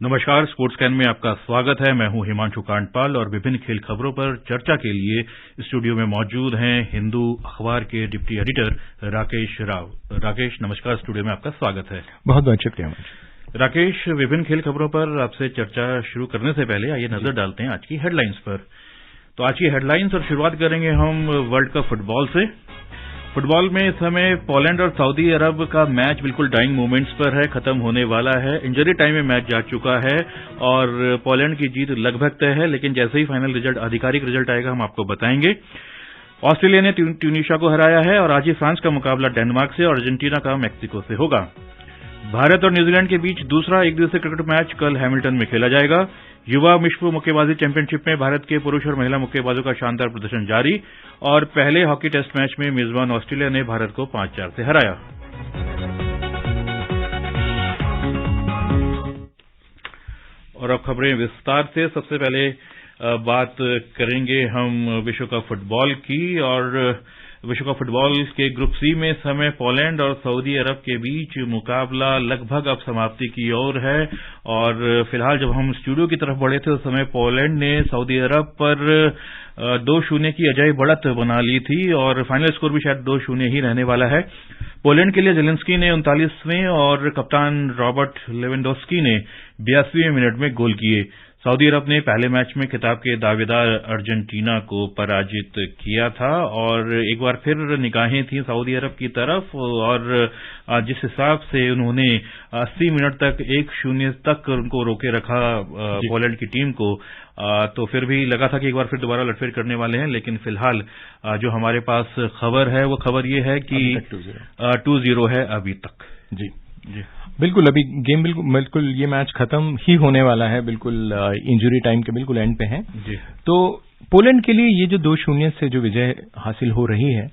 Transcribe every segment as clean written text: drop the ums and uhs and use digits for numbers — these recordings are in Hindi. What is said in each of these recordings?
नमस्कार, स्पोर्ट्स कैन में आपका स्वागत है। मैं हूं हिमांशु कांडपाल और विभिन्न खेल खबरों पर चर्चा के लिए स्टूडियो में मौजूद हैं हिंदू अखबार के डिप्टी एडिटर राकेश राव। राकेश, नमस्कार, स्टूडियो में आपका स्वागत है। बहुत बहुत शुक्रिया। राकेश, विभिन्न खेल खबरों पर आपसे चर्चा शुरू करने से पहले आइए नजर डालते हैं आज की हेडलाइंस पर। तो आज की हेडलाइंस और शुरुआत करेंगे हम वर्ल्ड कप फुटबॉल से। फुटबॉल में इस समय पोलैंड और सऊदी अरब का मैच बिल्कुल डाइंग मोमेंट्स पर है, खत्म होने वाला है। इंजरी टाइम में मैच जा चुका है और पोलैंड की जीत लगभग तय है, लेकिन जैसे ही फाइनल रिजल्ट, आधिकारिक रिजल्ट आएगा, हम आपको बताएंगे। ऑस्ट्रेलिया ने ट्यूनीशिया को हराया है और आज ही फ्रांस का मुकाबला डेनमार्क से और अर्जेंटीना का मैक्सिको से होगा। भारत और न्यूजीलैंड के बीच दूसरा एक दिवसीय क्रिकेट मैच कल हैमिल्टन में खेला जाएगा। युवा विश्व मुक्केबाजी चैंपियनशिप में भारत के पुरुष और महिला मुक्केबाजों का शानदार प्रदर्शन जारी और पहले हॉकी टेस्ट मैच में मेजबान ऑस्ट्रेलिया ने भारत को 5-4 से हराया। और अब खबरें विस्तार से। सबसे पहले बात करेंगे हम विश्व कप फुटबॉल की और विश्व कप फुटबॉल के ग्रुप सी में समय पोलैंड और सऊदी अरब के बीच मुकाबला लगभग अब समाप्ति की ओर है और फिलहाल जब हम स्टूडियो की तरफ बढ़े थे उस समय पोलैंड ने सऊदी अरब पर 2-0 की अजय बढ़त बना ली थी और फाइनल स्कोर भी शायद 2-0 ही रहने वाला है। पोलैंड के लिए जेलेंस्की ने 39वें और कप्तान रॉबर्ट लेवेंडोस्की ने 82वें मिनट में गोल किए। सऊदी अरब ने पहले मैच में खिताब के दावेदार अर्जेंटीना को पराजित किया था और एक बार फिर निगाहें थी सऊदी अरब की तरफ और जिस हिसाब से उन्होंने 80 मिनट तक 1-0 तक उनको रोके रखा पोलैंड की टीम को, तो फिर भी लगा था कि एक बार फिर दोबारा लड़फेर करने वाले हैं। लेकिन फिलहाल जो हमारे पास खबर है वो खबर ये है कि 2-0 है अभी तक। जी बिल्कुल, अभी गेम बिल्कुल ये मैच खत्म ही होने वाला है, बिल्कुल इंजरी टाइम के बिल्कुल एंड पे है। तो पोलैंड के लिए ये जो 2-0 से जो विजय हासिल हो रही है,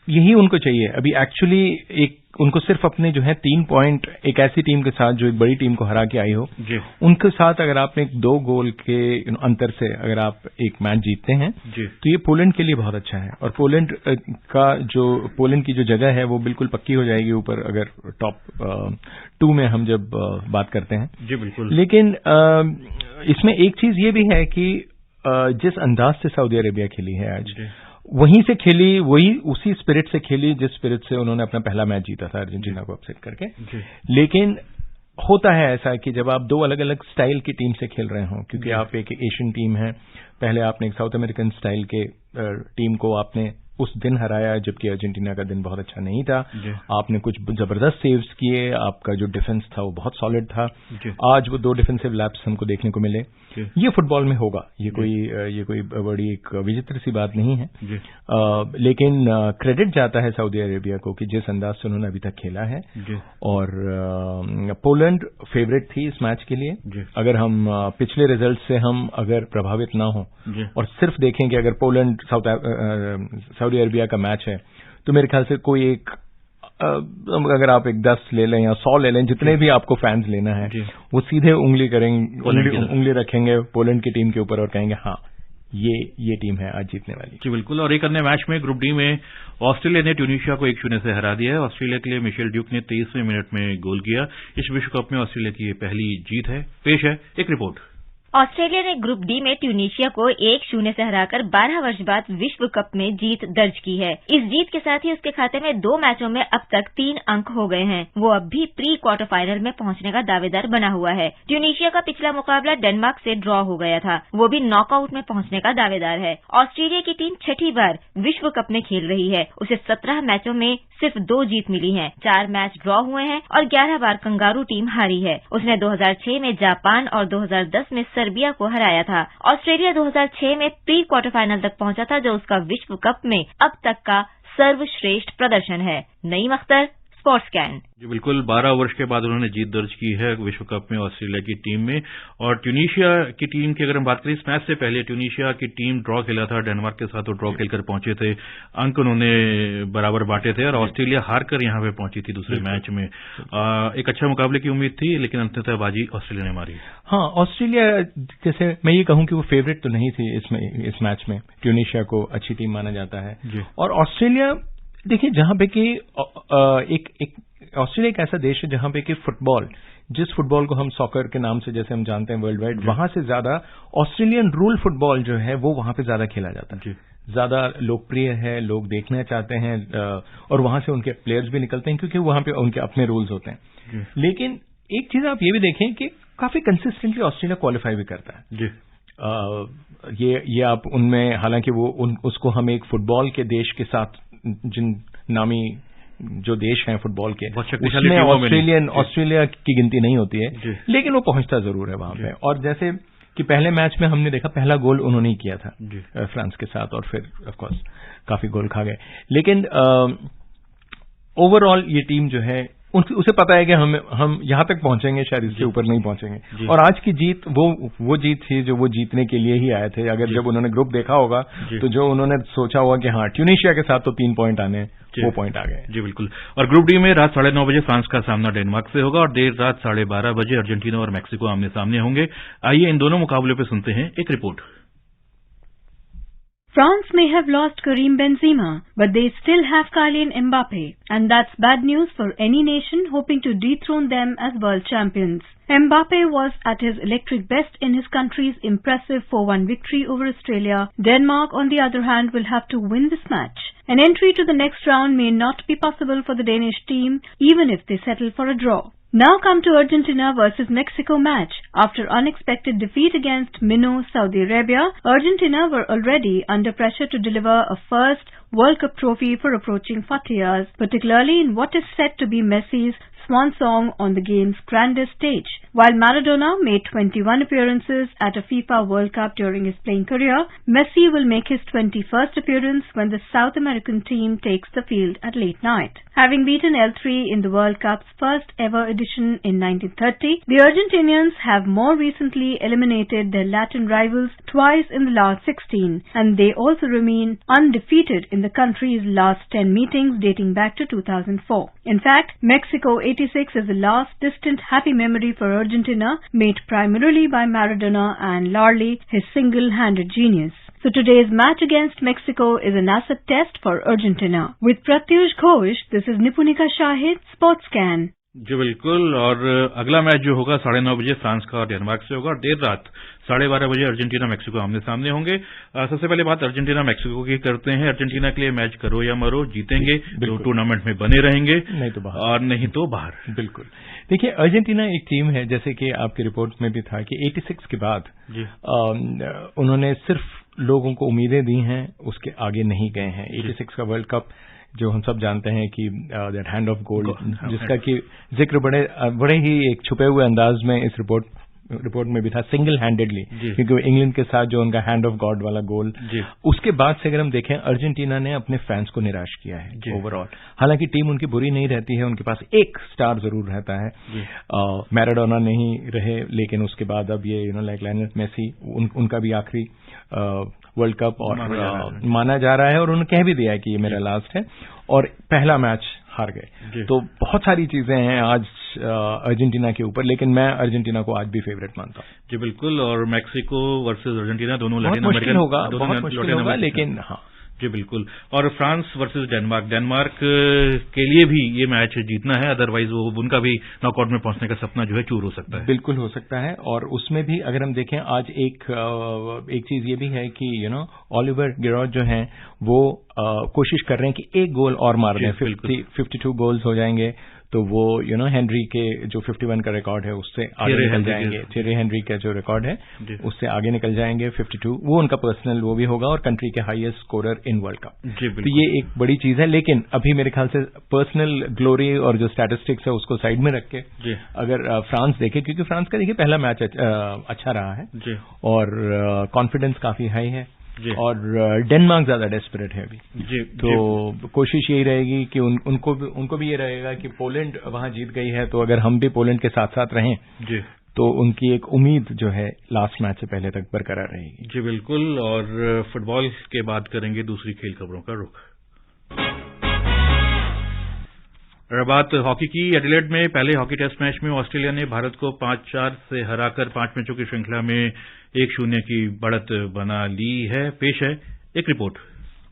यही उनको चाहिए। अभी एक्चुअली उनको सिर्फ अपने जो है 3 पॉइंट एक ऐसी टीम के साथ जो एक बड़ी टीम को हरा के आई हो, उनके साथ अगर आपने 2 गोल के अंतर से अगर आप एक मैच जीतते हैं तो ये पोलैंड के लिए बहुत अच्छा है और पोलैंड की जो जगह है वो बिल्कुल पक्की हो जाएगी ऊपर, अगर टॉप 2 में हम जब बात करते हैं। जी बिल्कुल। लेकिन इसमें एक चीज ये भी है कि जिस अंदाज से सऊदी अरेबिया खेली है आज, वहीं से खेली, उसी स्पिरिट से खेली जिस स्पिरिट से उन्होंने अपना पहला मैच जीता था अर्जेंटीना को अपसेट करके। लेकिन होता है ऐसा कि जब आप 2 अलग अलग स्टाइल की टीम से खेल रहे हो, क्योंकि आप एक एशियन टीम है, पहले आपने एक साउथ अमेरिकन स्टाइल के टीम को आपने उस दिन हराया जबकि अर्जेंटीना का दिन बहुत अच्छा नहीं था। आपने कुछ जबरदस्त सेव्स किए, आपका जो डिफेंस था वो बहुत सॉलिड था। आज वो 2 डिफेंसिव लैप्स हमको देखने को मिले। ये फुटबॉल में होगा, ये कोई बड़ी एक विचित्र सी बात नहीं है। लेकिन क्रेडिट जाता है सऊदी अरेबिया को कि जिस अंदाज से उन्होंने अभी तक खेला है। और पोलैंड फेवरेट थी इस मैच के लिए। अगर हम पिछले रिजल्ट से हम अगर प्रभावित ना हो और सिर्फ देखें कि अगर पोलैंड सऊदी अरेबिया का मैच है तो मेरे ख्याल से कोई एक अगर आप एक 10 ले लें या 100 ले लें, जितने भी आपको फैंस लेना है, वो सीधे उंगली रखेंगे पोलैंड की टीम के ऊपर और कहेंगे हाँ ये टीम है आज जीतने वाली। जी बिल्कुल। और एक अन्य मैच में ग्रुप डी में ऑस्ट्रेलिया ने ट्यूनीशिया को 1-0 से हरा दिया है। ऑस्ट्रेलिया के लिए मिशेल ड्यूक ने 23वें मिनट में गोल किया। इस विश्व कप में ऑस्ट्रेलिया की ये पहली जीत है। पेश है एक रिपोर्ट। ऑस्ट्रेलिया ने ग्रुप डी में ट्यूनीशिया को 1-0 से हराकर 12 वर्ष बाद विश्व कप में जीत दर्ज की है। इस जीत के साथ ही उसके खाते में 2 मैचों में अब तक 3 अंक हो गए हैं। वो अब भी प्री क्वार्टर फाइनल में पहुंचने का दावेदार बना हुआ है। ट्यूनीशिया का पिछला मुकाबला डेनमार्क से ड्रॉ हो गया था, वो भी नॉकआउट में पहुंचने का दावेदार है। ऑस्ट्रेलिया की टीम 6ठी बार विश्व कप में खेल रही है। उसे 17 मैचों में सिर्फ 2 जीत मिली है, 4 मैच ड्रॉ हुए हैं और 11 बार कंगारू टीम हारी है। उसने 2006 में जापान और 2010 में सर्बिया को हराया था। ऑस्ट्रेलिया 2006 में प्री क्वार्टर फाइनल तक पहुंचा था, जो उसका विश्व कप में अब तक का सर्वश्रेष्ठ प्रदर्शन है। नईम अख्तर, स्पोर्ट्स कैन। जी बिल्कुल। 12 वर्ष के बाद उन्होंने जीत दर्ज की है विश्व कप में ऑस्ट्रेलिया की टीम में। और ट्यूनीशिया की टीम की अगर हम बात करें, इस मैच से पहले ट्यूनीशिया की टीम ड्रॉ खेला था डेनमार्क के साथ, वो ड्रॉ खेलकर पहुंचे थे, अंक उन्होंने बराबर बांटे थे और ऑस्ट्रेलिया हारकर यहां पे पहुंची थी दूसरे मैच में। एक अच्छा मुकाबले की उम्मीद थी लेकिन अंततः बाजी ऑस्ट्रेलिया ने मारी। हाँ, ऑस्ट्रेलिया जैसे मैं ये कहूं कि वो फेवरेट तो नहीं थी इस मैच में, ट्यूनीशिया को अच्छी टीम माना जाता है। और ऑस्ट्रेलिया देखिए, जहां पे कि ऑस्ट्रेलिया एक ऐसा देश है जहां पे कि फुटबॉल जिस फुटबॉल को हम सॉकर के नाम से जैसे हम जानते हैं वर्ल्ड वाइड, वहां से ज्यादा ऑस्ट्रेलियन रूल फुटबॉल जो है वो वहां पे ज्यादा खेला जाता है, ज्यादा लोकप्रिय है, लोग देखना चाहते हैं और वहां से उनके प्लेयर्स भी निकलते हैं क्योंकि वहां पे उनके अपने रूल्स होते हैं। लेकिन एक चीज आप ये भी देखें कि काफी कंसिस्टेंटली ऑस्ट्रेलिया क्वालिफाई भी करता है। ये आप उनमें, हालांकि वो उसको हम एक फुटबॉल के देश के साथ, जिन नामी जो देश हैं फुटबॉल के, उसमें ऑस्ट्रेलिया की गिनती नहीं होती है, लेकिन वो पहुंचता जरूर है वहां पे। और जैसे कि पहले मैच में हमने देखा पहला गोल उन्होंने ही किया था फ्रांस के साथ, और फिर ऑफ कोर्स काफी गोल खा गए। लेकिन ओवरऑल ये टीम जो है उसे पता है कि हम यहां तक पहुंचेंगे, शायद इसके ऊपर नहीं पहुंचेंगे। और आज की जीत वो जीत थी जो वो जीतने के लिए ही आए थे। अगर जब उन्होंने ग्रुप देखा होगा तो जो उन्होंने सोचा होगा कि हाँ ट्यूनीशिया के साथ तो 3 पॉइंट आने, वो पॉइंट आ गए। जी बिल्कुल। और ग्रुप डी में रात 9:30 बजे फ्रांस का सामना डेनमार्क से होगा और देर रात 12:30 बजे अर्जेंटीना और मैक्सिको आमने सामने होंगे। आइए इन दोनों मुकाबले पे सुनते हैं एक report. France may have lost Karim Benzema, but they still have Kylian Mbappe, and that's bad news for any nation hoping to dethrone them as world champions. Mbappe was at his electric best in his country's impressive 4-1 victory over Australia. Denmark, on the other hand, will have to win this match. An entry to the next round may not be possible for the Danish team, even if they settle for a draw. Now come to Argentina versus Mexico match. After unexpected defeat against Minnow, Saudi Arabia, Argentina were already under pressure to deliver a first World Cup trophy for approaching 40 years, particularly in what is said to be Messi's swan song on the game's grandest stage. While Maradona made 21 appearances at a FIFA World Cup during his playing career, Messi will make his 21st appearance when the South American team takes the field at late night. Having beaten L3 in the World Cup's first ever edition in 1930, the Argentinians have more recently eliminated their Latin rivals twice in the last 16, and they also remain undefeated in the country's last 10 meetings dating back to 2004. In fact, Mexico 86 is the last distant happy memory for Argentina, made primarily by Maradona and largely his single-handed genius. So today's match against Mexico is an acid test for Argentina. With Pratyush Ghosh, this is Nipunika Shahid, SportsCan. जी बिल्कुल। और अगला मैच जो होगा 9:30 बजे फ्रांस का और डेनमार्क से होगा और देर रात 12:30 बजे अर्जेंटीना मैक्सिको आमने सामने होंगे। सबसे पहले बात अर्जेंटीना मैक्सिको की करते हैं। अर्जेंटीना के लिए मैच करो या मरो, जीतेंगे तो टूर्नामेंट में बने रहेंगे, नहीं तो बाहर, और नहीं तो बाहर। बिल्कुल। देखिए, अर्जेंटीना एक टीम है, जैसे कि आपकी रिपोर्ट में भी था कि 86 के बाद उन्होंने सिर्फ लोगों को उम्मीदें दी हैं, उसके आगे नहीं गए हैं। 86 का वर्ल्ड कप जो हम सब जानते हैं कि दैट हैंड ऑफ गोल्ड, जिसका कि जिक्र बड़े ही एक छुपे हुए अंदाज में इस रिपोर्ट में भी था, सिंगल हैंडेडली, क्योंकि इंग्लैंड के साथ जो उनका हैंड ऑफ गॉड वाला गोल, उसके बाद से अगर हम देखें अर्जेंटीना ने अपने फैंस को निराश किया है ओवरऑल। हालांकि टीम उनकी बुरी नहीं रहती है, उनके पास एक स्टार जरूर रहता है, मैराडोना नहीं रहे, लेकिन उसके बाद अब ये लाइक लायनल मेसी, उनका भी आखिरी वर्ल्ड कप और माना जा रहा है, और उन्होंने कह भी दिया है कि ये मेरा लास्ट है, और पहला मैच हार गए। तो बहुत सारी चीजें हैं आज अर्जेंटीना के ऊपर, लेकिन मैं अर्जेंटीना को आज भी फेवरेट मानता हूं। जी बिल्कुल। और मैक्सिको वर्सेस अर्जेंटीना दोनों लैटिन अमेरिकन होगा, बहुत मुश्किल होगा, लेकिन हाँ जी बिल्कुल। और फ्रांस वर्सेस डेनमार्क के लिए भी ये मैच जीतना है, अदरवाइज वो उनका भी नॉकआउट में पहुंचने का सपना जो है चूर हो सकता है। बिल्कुल हो सकता है। और उसमें भी अगर हम देखें आज एक चीज ये भी है कि ऑलिवर गिरोड जो हैं वो कोशिश कर रहे हैं कि एक गोल और मार दें, 52 गोल्स हो जाएंगे, तो वो हेनरी के जो 51 का रिकॉर्ड है उससे आगे निकल जाएंगे। थीरी हेनरी का जो रिकॉर्ड है उससे आगे निकल जाएंगे। 52 वो उनका पर्सनल वो भी होगा, और कंट्री के highest scorer in world cup. तो ये एक बड़ी चीज है। लेकिन अभी मेरे ख्याल से पर्सनल ग्लोरी और जो स्टैटिस्टिक्स है उसको साइड में रख के अगर फ्रांस देखे, क्योंकि फ्रांस का देखिए पहला मैच अच्छा रहा है और कॉन्फिडेंस काफी हाई है, और डेनमार्क ज्यादा डेस्परेट है अभी। तो कोशिश यही रहेगी कि उनको भी ये रहेगा कि पोलैंड वहां जीत गई है, तो अगर हम भी पोलैंड के साथ साथ रहें तो उनकी एक उम्मीद जो है लास्ट मैच से पहले तक बरकरार रहेगी। जी बिल्कुल। और फुटबॉल के बाद करेंगे दूसरी खेल खबरों का रुख। बात हॉकी की। एडिलेड में पहले हॉकी टेस्ट मैच में ऑस्ट्रेलिया ने भारत को 5-4 से हराकर 5 मैचों की श्रृंखला में 1-0 की बढ़त बना ली है। पेश है एक report.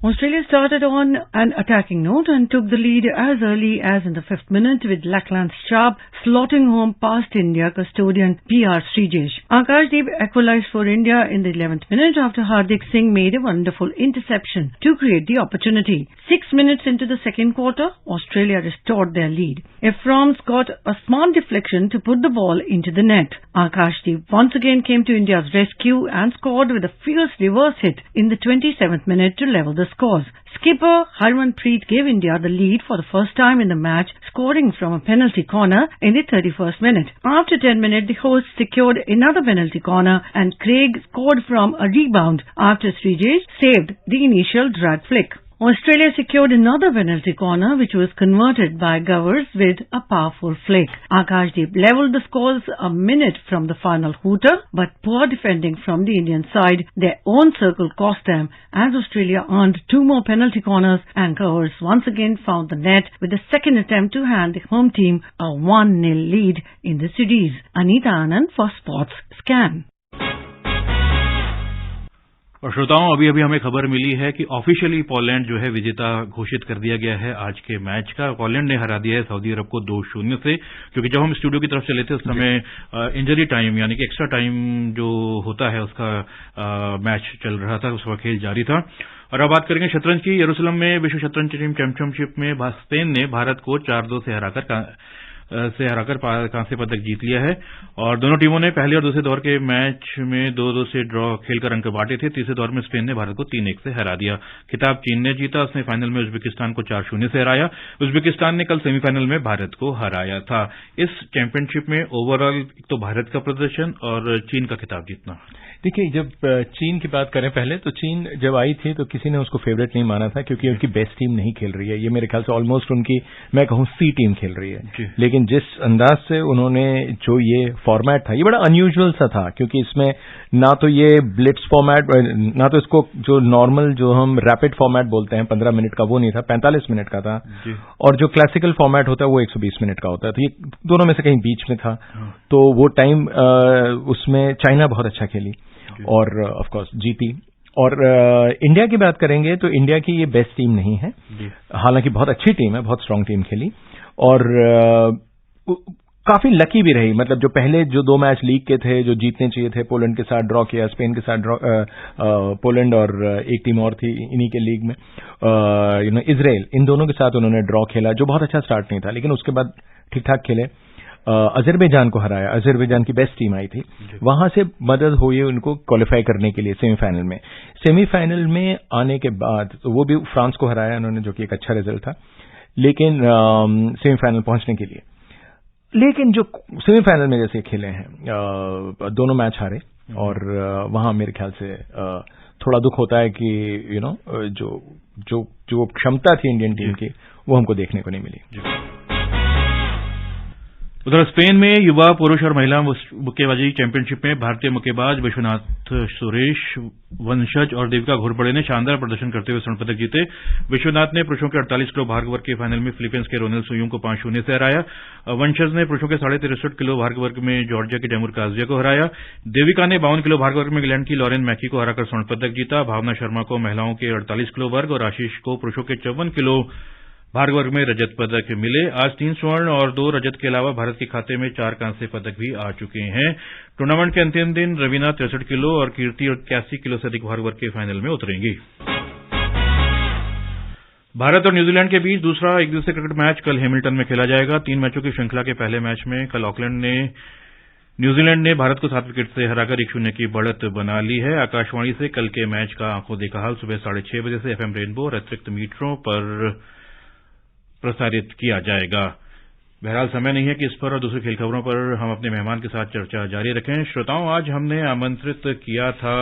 Australia started on an attacking note and took the lead as early as in the 5th minute with Lachlan Sharp slotting home past India custodian PR Srijesh. Akashdeep equalized for India in the 11th minute after Hardik Singh made a wonderful interception to create the opportunity. 6 minutes into the second quarter, Australia restored their lead. Efrom's got a smart deflection to put the ball into the net. Akashdeep once again came to India's rescue and scored with a fierce reverse hit in the 27th minute to level the scores. Skipper Harmanpreet gave India the lead for the first time in the match, scoring from a penalty corner in the 31st minute. After 10 minutes, the hosts secured another penalty corner and Craig scored from a rebound after Srijesh saved the initial drag flick. Australia secured another penalty corner which was converted by Govers with a powerful flick. Akashdeep levelled the scores a minute from the final hooter, but poor defending from the Indian side, their own circle cost them as Australia earned 2 more penalty corners and Govers once again found the net with the second attempt to hand the home team a 1-0 lead in the series. Anita Anand for Sports Scan. और श्रोताओं, अभी अभी हमें खबर मिली है कि ऑफिशियली पोलैंड जो है विजेता घोषित कर दिया गया है आज के मैच का। पोलैंड ने हरा दिया है सऊदी अरब को 2-0 से, क्योंकि जब हम स्टूडियो की तरफ चले थे उस समय इंजरी टाइम यानी कि एक्स्ट्रा टाइम जो होता है उसका मैच चल रहा था, उसका खेल जारी था। और अब बात करेंगे शतरंज की। यरूशलेम में विश्व शतरंज टीम चैंपियनशिप में स्पेन ने भारत को 4-2 से हराकर कांस्य पदक जीत लिया है और दोनों टीमों ने पहले और दूसरे दौर के मैच में 2-2 से ड्रॉ खेलकर अंक बांटे थे। तीसरे दौर में स्पेन ने भारत को 3-1 से हरा दिया। खिताब चीन ने जीता, उसने फाइनल में उज्बेकिस्तान को 4-0 से हराया। उज्बेकिस्तान ने कल सेमीफाइनल में भारत को हराया था। इस चैंपियनशिप में ओवरऑल तो भारत का प्रदर्शन और चीन का खिताब जीतना। देखिए, जब चीन की बात करें पहले, तो चीन जब आई थी तो किसी ने उसको फेवरेट नहीं माना था, क्योंकि उनकी बेस्ट टीम नहीं खेल रही है। ये मेरे ख्याल से ऑलमोस्ट उनकी, मैं कहूं, सी टीम खेल रही है। लेकिन जिस अंदाज से उन्होंने जो ये फॉर्मेट था, ये बड़ा अनयूजुअल सा था, क्योंकि इसमें ना तो ये ब्लिट्स फॉर्मेट, ना तो इसको जो नॉर्मल जो हम रैपिड फॉर्मेट बोलते हैं 15 मिनट का, वो नहीं था, 45 मिनट का था। और जो क्लासिकल फॉर्मेट होता है वो 120 मिनट का होता है। तो ये दोनों में से कहीं बीच में था। तो वो टाइम उसमें चाइना बहुत अच्छा खेली और ऑफ कोर्स जीती। और इंडिया की बात करेंगे तो इंडिया की ये बेस्ट टीम नहीं है, हालांकि बहुत अच्छी टीम है, बहुत स्ट्रांग टीम खेली और काफी लकी भी रही। मतलब जो पहले जो 2 मैच लीग के थे जो जीतने चाहिए थे, पोलैंड के साथ ड्रॉ किया, स्पेन के साथ ड्रॉ, पोलैंड और एक टीम और थी इन्हीं के लीग में, इजराइल, इन दोनों के साथ उन्होंने ड्रॉ खेला, जो बहुत अच्छा स्टार्ट नहीं था, लेकिन उसके बाद ठीक ठाक खेले। अजरबैजान को हराया, अजरबैजान की बेस्ट टीम आई थी, वहां से मदद हुई उनको क्वालिफाई करने के लिए सेमीफाइनल में। सेमीफाइनल में आने के बाद तो वो भी फ्रांस को हराया उन्होंने, जो कि एक अच्छा रिजल्ट था, लेकिन सेमीफाइनल पहुंचने के लिए। लेकिन जो सेमीफाइनल में जैसे खेले हैं, दोनों मैच हारे और वहां मेरे ख्याल से थोड़ा दुख होता है कि जो क्षमता थी इंडियन टीम की वो हमको देखने को नहीं मिली। उधर स्पेन में युवा पुरुष और महिला मुक्केबाजी चैंपियनशिप में भारतीय मुक्केबाज विश्वनाथ सुरेश वंशज और देविका घोरपड़े ने शानदार प्रदर्शन करते हुए स्वर्ण पदक जीते। विश्वनाथ ने पुरुषों के 48 किलो भार वर्ग के फाइनल में फिलीपींस के रोनेल सुयुंग को 5-0 से हराया। वंशज ने पुरुषों के 63.5 किलो भार वर्ग में जॉर्जिया के डेमुर काजिया को हराया। देविका ने 52 किलो भार वर्ग में इंग्लैंड की लॉरेन मैकी को हराकर स्वर्ण पदक जीता। भावना शर्मा को महिलाओं के 48 किलो वर्ग और आशीष को पुरुषों के 54 किलो भार वर्ग में रजत पदक मिले। आज 3 स्वर्ण और 2 रजत के अलावा भारत के खाते में 4 कांस्य पदक भी आ चुके हैं। टूर्नामेंट के अंतिम दिन रवीना 63 किलो और कीर्ति 81 किलो से अधिक भार वर्ग के फाइनल में उतरेंगी। भारत और न्यूजीलैंड के बीच दूसरा एक दिवसीय क्रिकेट मैच कल हैमिल्टन में खेला जाएगा। 3 मैचों की श्रृंखला के पहले मैच में कल न्यूजीलैंड ने भारत को 7 विकेट से हराकर 1-0 की बढ़त बना ली है। आकाशवाणी से कल के मैच का आंखों देखा हाल सुबह 6:30 बजे से FM रेनबो और अतिरिक्त मीटरों पर प्रसारित किया जाएगा। बहरहाल समय नहीं है कि इस पर और दूसरी खेल खबरों पर हम अपने मेहमान के साथ चर्चा जारी रखें। श्रोताओं, आज हमने आमंत्रित किया था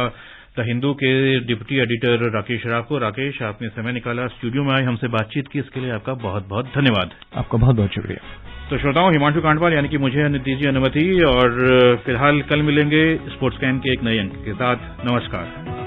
द हिंदू के डिप्टी एडिटर राकेश राव को। राकेश, आपने समय निकाला, स्टूडियो में आए, हमसे बातचीत की, इसके लिए आपका बहुत बहुत धन्यवाद। आपका बहुत बहुत शुक्रिया। तो श्रोताओं, हिमांशु कांडवाल यानी कि मुझे दीजिए अनुमति और फिलहाल कल मिलेंगे स्पोर्ट्स कैन के एक नए अंक के साथ। नमस्कार।